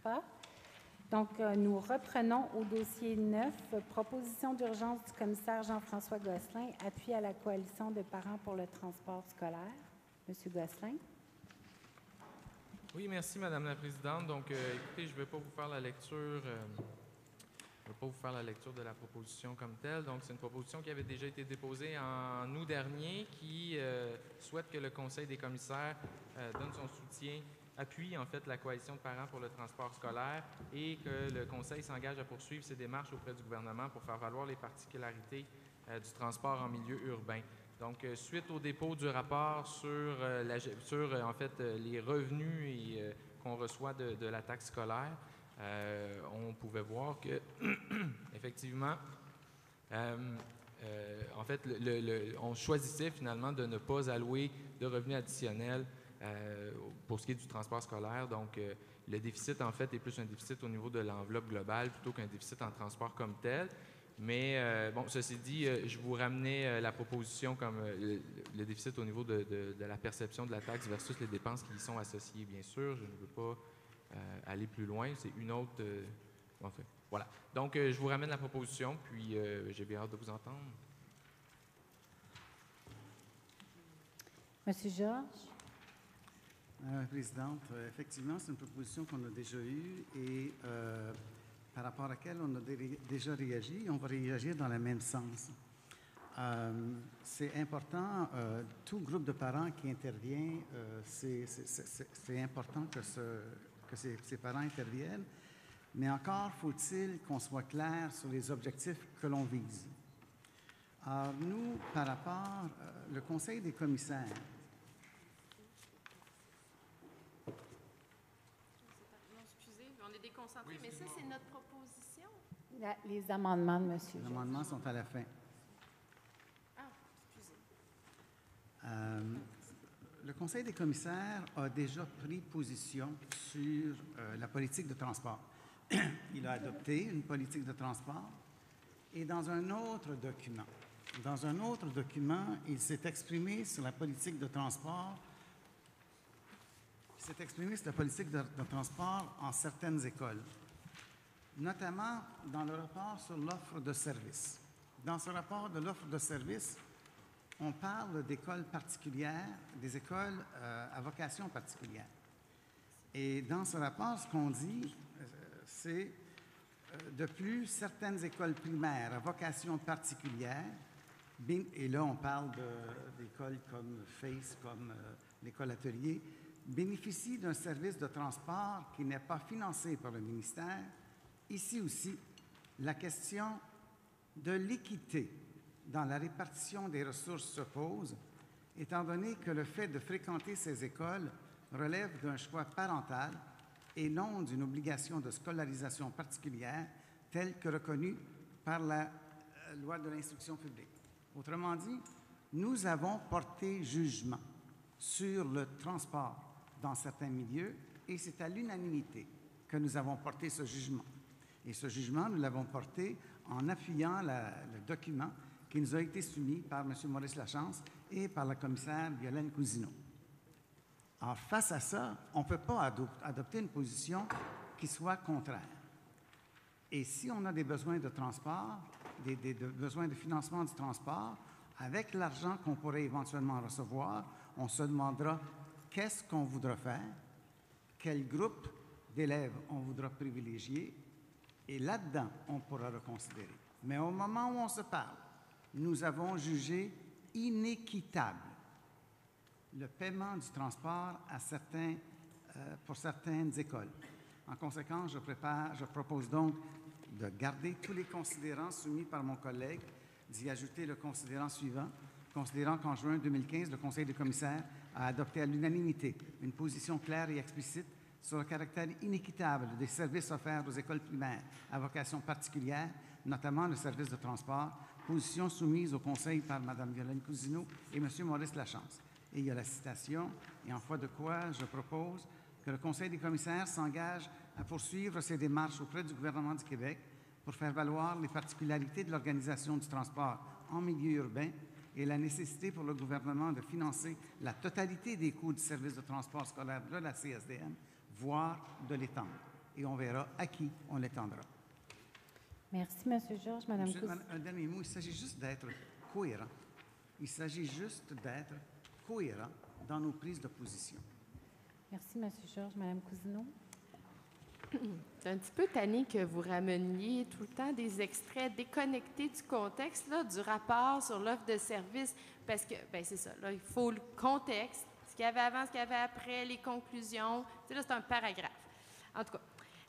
pas. Donc, nous reprenons au dossier 9, proposition d'urgence du commissaire Jean-François Gosselin, appui à la coalition de parents pour le transport scolaire. Monsieur Gosselin. Oui, merci, Madame la Présidente. Donc, écoutez, je ne vais pas vous faire la lecture... Je ne vais pas vous faire la lecture de la proposition comme telle. Donc, c'est une proposition qui avait déjà été déposée en août dernier, qui souhaite que le Conseil des commissaires donne son soutien, appuie en fait la coalition de parents pour le transport scolaire et que le Conseil s'engage à poursuivre ses démarches auprès du gouvernement pour faire valoir les particularités du transport en milieu urbain. Donc, suite au dépôt du rapport sur en fait, les revenus qu'on reçoit de la taxe scolaire, on pouvait voir que, effectivement, en fait, on choisissait finalement de ne pas allouer de revenus additionnels pour ce qui est du transport scolaire. Donc, le déficit, en fait, est plus un déficit au niveau de l'enveloppe globale plutôt qu'un déficit en transport comme tel. Mais, bon, ceci dit, je vous ramenais la proposition comme le déficit au niveau de la perception de la taxe versus les dépenses qui y sont associées, bien sûr. Je ne veux pas aller plus loin. C'est une autre... enfin, voilà. Donc, je vous ramène la proposition, puis j'ai bien hâte de vous entendre. Monsieur Georges. Madame la Présidente, effectivement, c'est une proposition qu'on a déjà eue et par rapport à laquelle on a déjà réagi. On va réagir dans le même sens. C'est important, tout groupe de parents qui intervient, c'est important que ces parents interviennent, mais encore faut-il qu'on soit clair sur les objectifs que l'on vise. Alors, nous, par rapport, le Conseil des commissaires, excusez, on est déconcentrés, oui, mais ça, c'est notre proposition. Les amendements de M. Les amendements sont à la fin. Ah, excusez. Le Conseil des commissaires a déjà pris position sur la politique de transport. Il a adopté une politique de transport et dans un autre document, il s'est exprimé sur la politique de transport. Il s'est exprimé sur la politique de transport en certaines écoles, notamment dans le rapport sur l'offre de services. Dans ce rapport de l'offre de services, on parle d'écoles particulières, des écoles à vocation particulière. Et dans ce rapport, ce qu'on dit, c'est de plus, certaines écoles primaires à vocation particulière, et là on parle d'écoles comme FACE, comme l'école atelier, bénéficient d'un service de transport qui n'est pas financé par le ministère. Ici aussi, la question de l'équité dans la répartition des ressources se pose, étant donné que le fait de fréquenter ces écoles relève d'un choix parental et non d'une obligation de scolarisation particulière telle que reconnue par la loi de l'instruction publique. Autrement dit, nous avons porté jugement sur le transport dans certains milieux et c'est à l'unanimité que nous avons porté ce jugement. Et ce jugement, nous l'avons porté en appuyant le document qui nous a été soumis par M. Maurice Lachance et par la commissaire Violaine Cousineau. Alors, face à ça, on ne peut pas adopter une position qui soit contraire. Et si on a des besoins de transport, des besoins de financement du transport, avec l'argent qu'on pourrait éventuellement recevoir, on se demandera qu'est-ce qu'on voudra faire, quel groupe d'élèves on voudra privilégier, et là-dedans, on pourra reconsidérer. Mais au moment où on se parle, nous avons jugé inéquitable le paiement du transport pour certaines écoles. En conséquence, je propose donc de garder tous les considérants soumis par mon collègue, d'y ajouter le considérant suivant, considérant qu'en juin 2015, le Conseil des commissaires a adopté à l'unanimité une position claire et explicite sur le caractère inéquitable des services offerts aux écoles primaires à vocation particulière, notamment le service de transport, position soumise au Conseil par Mme Violaine Cousineau et M. Maurice Lachance. Et il y a la citation, et en foi de quoi je propose que le Conseil des commissaires s'engage à poursuivre ses démarches auprès du gouvernement du Québec pour faire valoir les particularités de l'organisation du transport en milieu urbain et la nécessité pour le gouvernement de financer la totalité des coûts du service de transport scolaire de la CSDM, voire de l'étendre. et on verra à qui on l'étendra. Merci, M. Georges. Mme Monsieur, Cousineau. un dernier mot, il s'agit juste d'être cohérent. Il s'agit juste d'être cohérent dans nos prises de position. Merci, M. Georges. Mme Cousineau. C'est un petit peu tanné que vous rameniez tout le temps des extraits déconnectés du contexte, là, du rapport sur l'offre de service, parce que, bien, c'est ça, là, il faut le contexte, ce qu'il y avait avant, ce qu'il y avait après, les conclusions. Tu sais, là, c'est un paragraphe. En tout cas.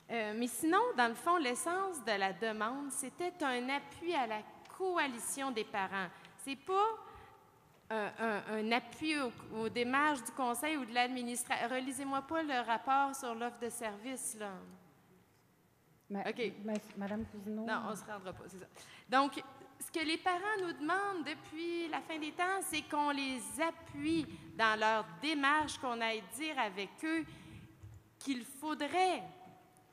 Mais sinon, dans le fond, l'essence de la demande, c'était un appui à la coalition des parents. C'est pas un appui aux démarches du conseil ou de l'administration. Relisez-moi pas le rapport sur l'offre de service, là. OK. Madame Cousineau. Non, on ne se rendra pas, c'est ça. Donc, ce que les parents nous demandent depuis la fin des temps, c'est qu'on les appuie dans leur démarche, qu'on aille dire avec eux qu'il faudrait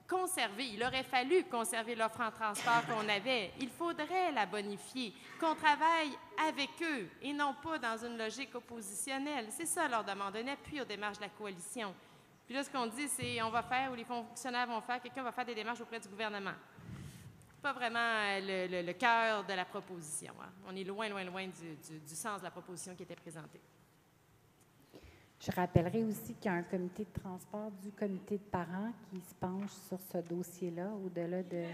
conserver, il aurait fallu conserver l'offre en transport qu'on avait. Il faudrait la bonifier, qu'on travaille avec eux et non pas dans une logique oppositionnelle. C'est ça leur demande, un appui aux démarches de la coalition. Puis là, ce qu'on dit, c'est on va faire, ou les fonctionnaires vont faire, quelqu'un va faire des démarches auprès du gouvernement. C'est pas vraiment le cœur de la proposition. Hein. On est loin, loin, loin du sens de la proposition qui était présentée. Je rappellerai aussi qu'il y a un comité de transport du comité de parents qui se penche sur ce dossier-là, au-delà de...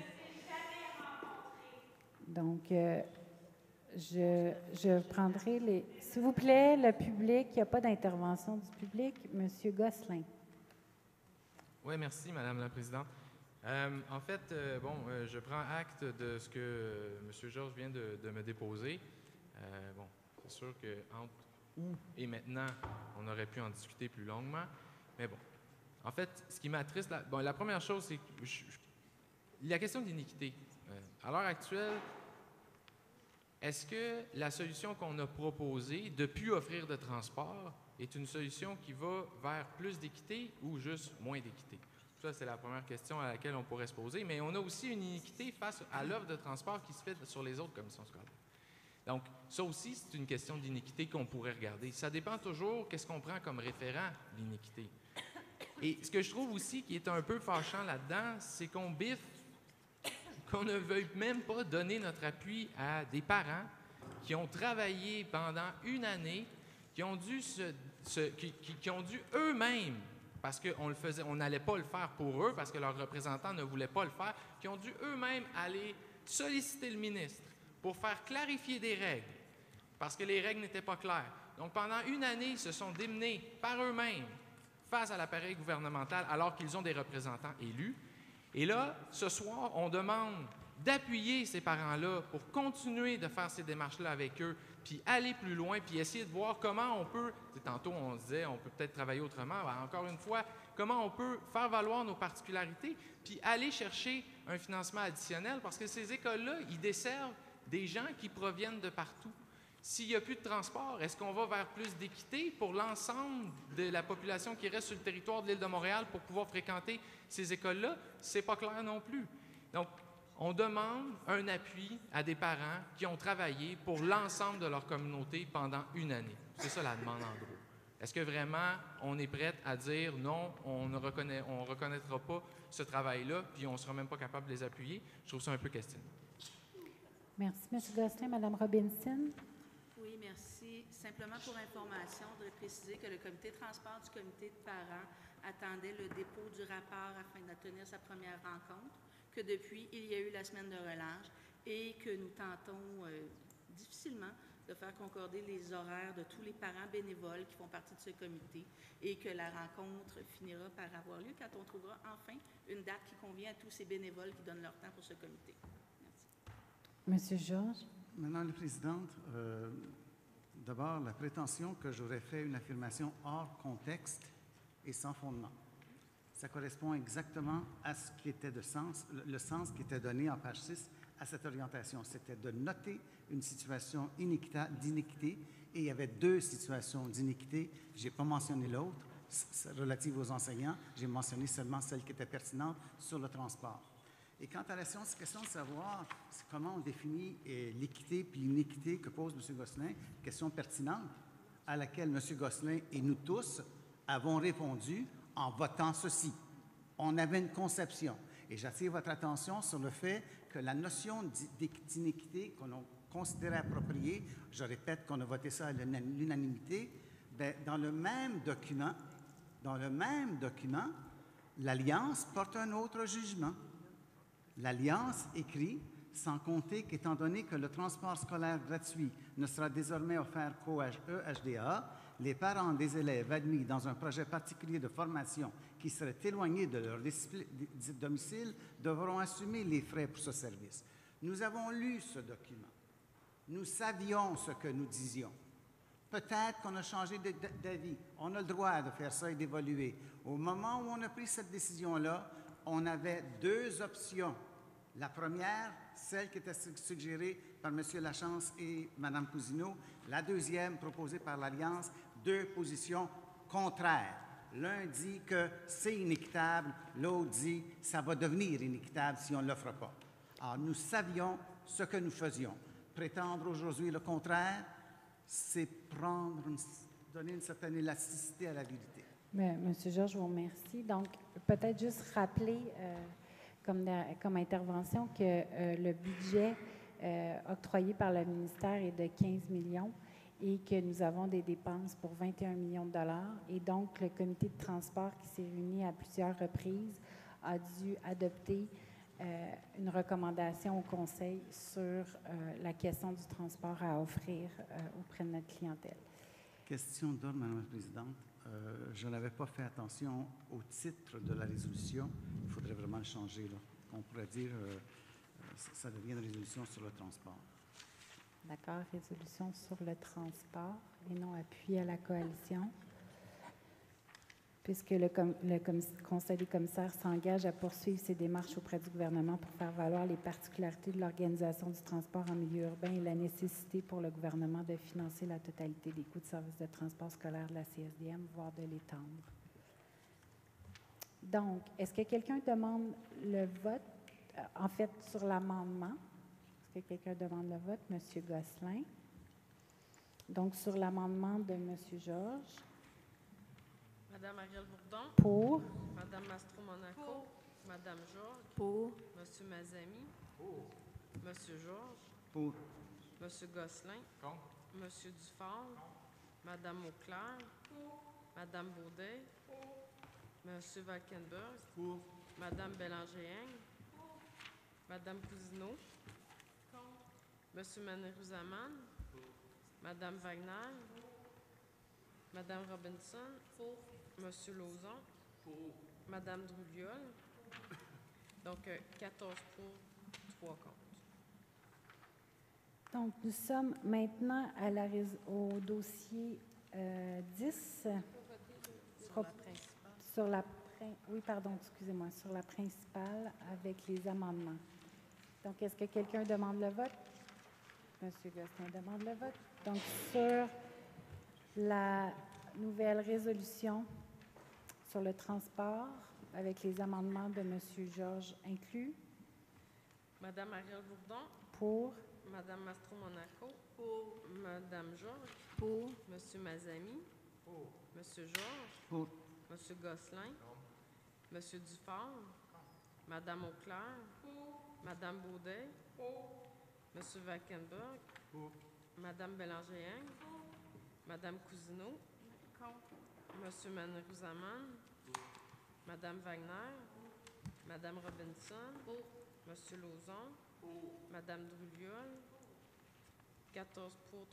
Donc, je prendrai les... S'il vous plaît, le public, il n'y a pas d'intervention du public. Monsieur Gosselin. Oui, merci, Madame la Présidente. En fait, je prends acte de ce que M. Georges vient de me déposer. C'est sûr qu'entre où et maintenant, on aurait pu en discuter plus longuement. Mais bon, en fait, ce qui m'attriste, la première chose, c'est que la question d'iniquité. À l'heure actuelle, est-ce que la solution qu'on a proposée de ne plus offrir de transport est une solution qui va vers plus d'équité ou juste moins d'équité? Ça, c'est la première question à laquelle on pourrait se poser. Mais on a aussi une iniquité face à l'offre de transport qui se fait sur les autres commissions scolaires. Donc, ça aussi, c'est une question d'iniquité qu'on pourrait regarder. Ça dépend toujours qu'est-ce qu'on prend comme référent, l'iniquité. Et ce que je trouve aussi qui est un peu fâchant là-dedans, c'est qu'on biffe, qu'on ne veuille même pas donner notre appui à des parents qui ont travaillé pendant une année, qui ont dû, qui ont dû eux-mêmes, parce qu'on n'allait pas le faire pour eux, parce que leurs représentants ne voulaient pas le faire, qui ont dû eux-mêmes aller solliciter le ministre pour faire clarifier des règles, parce que les règles n'étaient pas claires. Donc, pendant une année, ils se sont démenés par eux-mêmes face à l'appareil gouvernemental, alors qu'ils ont des représentants élus. Et là, ce soir, on demande d'appuyer ces parents-là pour continuer de faire ces démarches-là avec eux, puis aller plus loin, puis essayer de voir comment on peut, tantôt on disait, on peut peut-être travailler autrement, encore une fois, comment on peut faire valoir nos particularités, puis aller chercher un financement additionnel, parce que ces écoles-là, ils desservent des gens qui proviennent de partout. S'il n'y a plus de transport, est-ce qu'on va vers plus d'équité pour l'ensemble de la population qui reste sur le territoire de l'île de Montréal pour pouvoir fréquenter ces écoles-là? C'est pas clair non plus. Donc, on demande un appui à des parents qui ont travaillé pour l'ensemble de leur communauté pendant une année. C'est ça la demande en gros. Est-ce que vraiment on est prêt à dire non, on ne reconnaîtra pas ce travail-là, puis on ne sera même pas capable de les appuyer? Je trouve ça un peu questionné. Merci, M. Gosselin. Mme Robinson. Oui, merci. Simplement pour information, je voudrais préciser que le comité de transport du comité de parents attendait le dépôt du rapport afin de tenir sa première rencontre, que depuis, il y a eu la semaine de relâche et que nous tentons difficilement de faire concorder les horaires de tous les parents bénévoles qui font partie de ce comité et que la rencontre finira par avoir lieu quand on trouvera enfin une date qui convient à tous ces bénévoles qui donnent leur temps pour ce comité. Monsieur Georges. Madame la Présidente, d'abord, la prétention que j'aurais fait une affirmation hors contexte et sans fondement. Ça correspond exactement à ce qui était le sens qui était donné en page 6 à cette orientation. C'était de noter une situation d'iniquité, et il y avait deux situations d'iniquité. Je n'ai pas mentionné l'autre, relative aux enseignants. J'ai mentionné seulement celle qui était pertinente sur le transport. Et quant à la question de savoir comment on définit l'équité puis l'iniquité que pose M. Gosselin, question pertinente à laquelle M. Gosselin et nous tous avons répondu en votant ceci. On avait une conception. Et j'attire votre attention sur le fait que la notion d'iniquité qu'on a considérée appropriée, je répète qu'on a voté ça à l'unanimité, bien, dans le même document, l'Alliance porte un autre jugement. L'Alliance écrit, sans compter qu'étant donné que le transport scolaire gratuit ne sera désormais offert qu'au EHDA, les parents des élèves admis dans un projet particulier de formation qui serait éloigné de leur domicile devront assumer les frais pour ce service. Nous avons lu ce document. Nous savions ce que nous disions. Peut-être qu'on a changé d'avis. On a le droit de faire ça et d'évoluer. Au moment où on a pris cette décision-là, on avait deux options. La première, celle qui était suggérée par M. Lachance et Mme Cousineau. La deuxième, proposée par l'Alliance, deux positions contraires. L'un dit que c'est inéquitable, l'autre dit que ça va devenir inéquitable si on ne l'offre pas. Alors, nous savions ce que nous faisions. Prétendre aujourd'hui le contraire, c'est donner une certaine élasticité à la vérité. Monsieur Georges, je vous remercie. Donc, peut-être juste rappeler comme intervention que le budget octroyé par le ministère est de 15 millions et que nous avons des dépenses pour 21 millions de dollars. Et donc, le comité de transport qui s'est réuni à plusieurs reprises a dû adopter une recommandation au Conseil sur la question du transport à offrir auprès de notre clientèle. Question d'ordre, Madame la Présidente. Je n'avais pas fait attention au titre de la résolution. Il faudrait vraiment le changer, là. On pourrait dire ça devient une résolution sur le transport. D'accord, résolution sur le transport et non appui à la coalition. Puisque le Conseil des commissaires s'engage à poursuivre ses démarches auprès du gouvernement pour faire valoir les particularités de l'organisation du transport en milieu urbain et la nécessité pour le gouvernement de financer la totalité des coûts de service de transport scolaire de la CSDM, voire de l'étendre. Donc, est-ce que quelqu'un demande le vote, en fait, sur l'amendement? Est-ce que quelqu'un demande le vote? Monsieur Gosselin. Donc, sur l'amendement de Monsieur Georges. Madame Ariel Bourdon. Pour. Madame Mastro-Monaco. Pour. Madame Georges. Pour. Monsieur Mazami. Pour. Monsieur Georges. Pour. Monsieur Gosselin. Contre. Monsieur Dufort. Madame Auclair. Madame Baudet. Monsieur Valkenburg. Pour. Madame Bélanger-Hein. Madame Cousineau. Monsieur Manirou-Zaman. Madame Wagner. Madame Robinson. Pour. Monsieur Lauzon. Pour. Madame Druliol. Donc, 14 pour, 3 contre. Donc, nous sommes maintenant au dossier 10. Sur la sur la principale avec les amendements. Donc, est-ce que quelqu'un demande le vote? Monsieur Gosselin demande le vote. Donc, sur la nouvelle résolution sur le transport avec les amendements de Monsieur Georges inclus. Madame Ariel Bourdon. Pour. Madame Mastro-Monaco. Pour. Madame Georges. Pour. Monsieur Mazami. Pour. Monsieur Georges. Pour. Monsieur Gosselin. Monsieur Dufort. Madame Auclair. Madame Baudet. Monsieur Valkenburg. Madame Bélanger-Hein. Madame Cousineau. Monsieur Manirou-Zaman. Madame Wagner. Madame Robinson. Monsieur Lauzon. Madame Druliol. 14 pour,